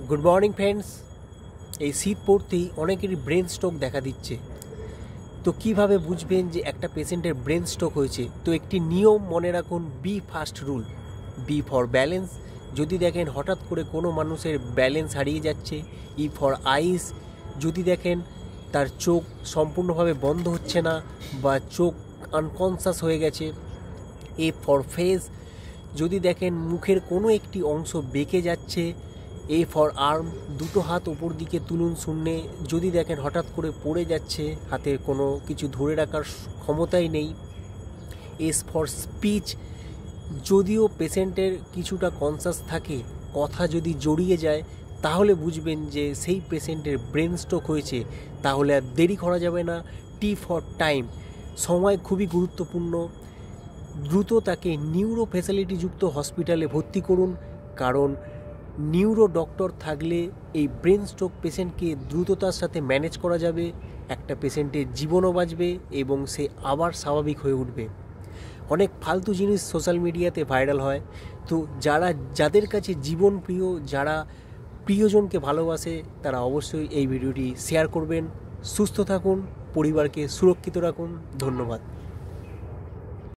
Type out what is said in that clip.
Good morning friends. এই শীত পড়তেই অনেকেরই ব্রেন স্ট্রোক দেখা দিচ্ছে। তো কিভাবে বুঝবেন যে একটা পেশেন্টের ব্রেন স্ট্রোক হয়েছে? তো একটি নিয়ম মনে রাখুন, B first rule. B for balance. যদি দেখেন হঠাৎ করে কোনো মানুষের ব্যালেন্স হারিয়ে যাচ্ছে। E for eyes. যদি দেখেন তার চোখ সম্পূর্ণভাবে বন্ধ হচ্ছে না বা চোখ আনকনসাস হয়ে গেছে। A for face. যদি দেখেন মুখের কোনো একটি অংশ বেঁকে যাচ্ছে। A for arm. দুটো হাত ওপর দিকে তুলুন শূন্যে। যদি দেখেন হঠাৎ করে পড়ে যাচ্ছে, হাতের কোনো কিছু ধরে রাখার ক্ষমতাই নেই। S for speech. যদিও পেশেন্টের কিছুটা কনসাস থাকে, কথা যদি জড়িয়ে যায়, তাহলে বুঝবেন যে সেই পেশেন্টের ব্রেন স্ট্রোক হয়েছে। তাহলে আর দেরি করা যাবে না। T for time. সময় খুবই গুরুত্বপূর্ণ। দ্রুত তাকে নিউরো ফ্যাসিলিটিযুক্ত হসপিটালে ভর্তি করুন, কারণ নিউরো ডক্টর থাকলে এই ব্রেন স্ট্রোক পেশেন্টকে দ্রুততার সাথে ম্যানেজ করা যাবে। একটা পেশেন্টের জীবনও বাঁচবে এবং সে আবার স্বাভাবিক হয়ে উঠবে। অনেক ফালতু জিনিস সোশ্যাল মিডিয়াতে ভাইরাল হয়। তো যাদের কাছে জীবন প্রিয়, যারা প্রিয়জনকে ভালোবাসে, তারা অবশ্যই এই ভিডিওটি শেয়ার করবেন। সুস্থ থাকুন, পরিবারকে সুরক্ষিত রাখুন। ধন্যবাদ।